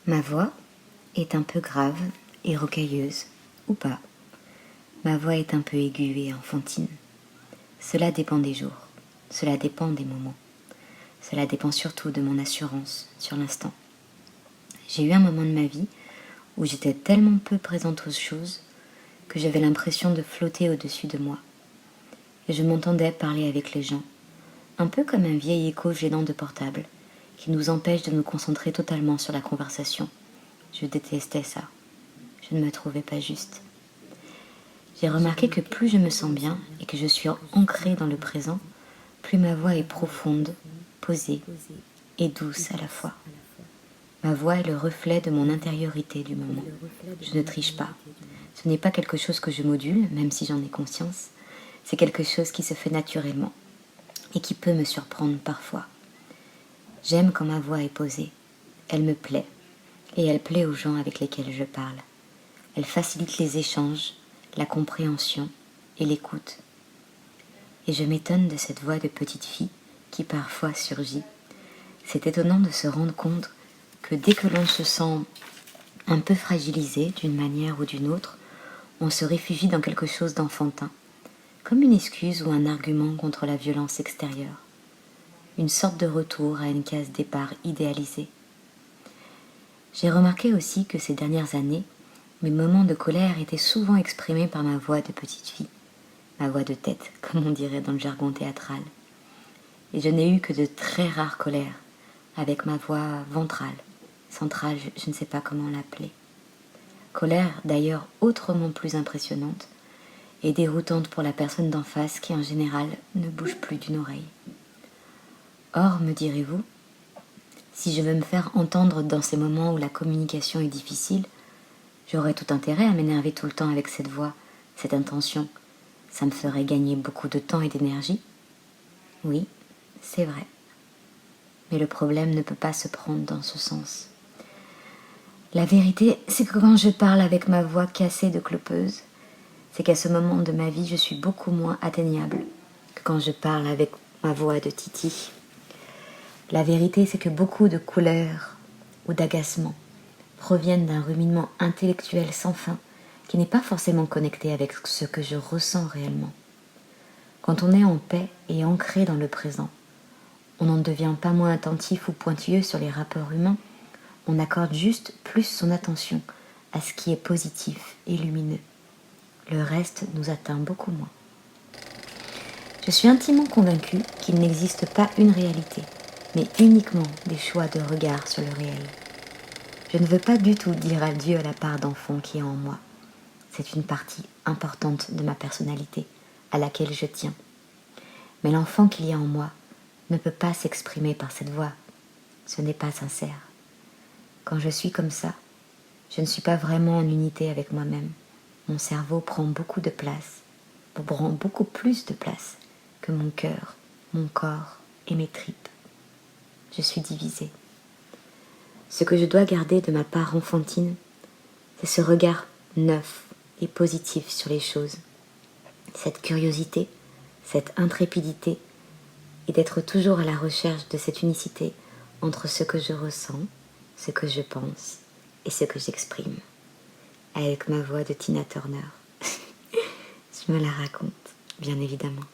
Ma voix est un peu grave et rocailleuse, ou pas. Ma voix est un peu aiguë et enfantine. Cela dépend des jours, cela dépend des moments. Cela dépend surtout de mon assurance sur l'instant. J'ai eu un moment de ma vie où j'étais tellement peu présente aux choses que j'avais l'impression de flotter au-dessus de moi. Et je m'entendais parler avec les gens, un peu comme un vieil écho gênant de portable qui nous empêche de nous concentrer totalement sur la conversation. Je détestais ça. Je ne me trouvais pas juste. J'ai remarqué que plus je me sens bien et que je suis ancrée dans le présent, plus ma voix est profonde, posée et douce à la fois. Ma voix est le reflet de mon intériorité du moment. Je ne triche pas. Ce n'est pas quelque chose que je module, même si j'en ai conscience. C'est quelque chose qui se fait naturellement et qui peut me surprendre parfois. J'aime quand ma voix est posée. Elle me plaît et elle plaît aux gens avec lesquels je parle. Elle facilite les échanges, la compréhension et l'écoute. Et je m'étonne de cette voix de petite fille qui parfois surgit. C'est étonnant de se rendre compte que dès que l'on se sent un peu fragilisé d'une manière ou d'une autre, on se réfugie dans quelque chose d'enfantin, comme une excuse ou un argument contre la violence extérieure, une sorte de retour à une case départ idéalisée. J'ai remarqué aussi que ces dernières années, mes moments de colère étaient souvent exprimés par ma voix de petite fille, ma voix de tête, comme on dirait dans le jargon théâtral. Et je n'ai eu que de très rares colères, avec ma voix ventrale, centrale, je ne sais pas comment l'appeler. Colère d'ailleurs autrement plus impressionnante et déroutante pour la personne d'en face qui en général ne bouge plus d'une oreille. Or, me direz-vous, si je veux me faire entendre dans ces moments où la communication est difficile, j'aurais tout intérêt à m'énerver tout le temps avec cette voix, cette intention. Ça me ferait gagner beaucoup de temps et d'énergie. Oui, c'est vrai. Mais le problème ne peut pas se prendre dans ce sens. La vérité, c'est que quand je parle avec ma voix cassée de clopeuse, c'est qu'à ce moment de ma vie, je suis beaucoup moins atteignable que quand je parle avec ma voix de Titi. La vérité, c'est que beaucoup de colère ou d'agacement proviennent d'un ruminement intellectuel sans fin qui n'est pas forcément connecté avec ce que je ressens réellement. Quand on est en paix et ancré dans le présent, on n'en devient pas moins attentif ou pointilleux sur les rapports humains, on accorde juste plus son attention à ce qui est positif et lumineux. Le reste nous atteint beaucoup moins. Je suis intimement convaincue qu'il n'existe pas une réalité, mais uniquement des choix de regard sur le réel. Je ne veux pas du tout dire adieu à la part d'enfant qui est en moi. C'est une partie importante de ma personnalité, à laquelle je tiens. Mais l'enfant qu'il y a en moi ne peut pas s'exprimer par cette voix. Ce n'est pas sincère. Quand je suis comme ça, je ne suis pas vraiment en unité avec moi-même. Mon cerveau prend beaucoup de place, prend beaucoup plus de place que mon cœur, mon corps et mes tripes. Je suis divisée. Ce que je dois garder de ma part enfantine, c'est ce regard neuf et positif sur les choses, cette curiosité, cette intrépidité, et d'être toujours à la recherche de cette unicité entre ce que je ressens, ce que je pense et ce que j'exprime. Avec ma voix de Tina Turner. Je me la raconte, bien évidemment.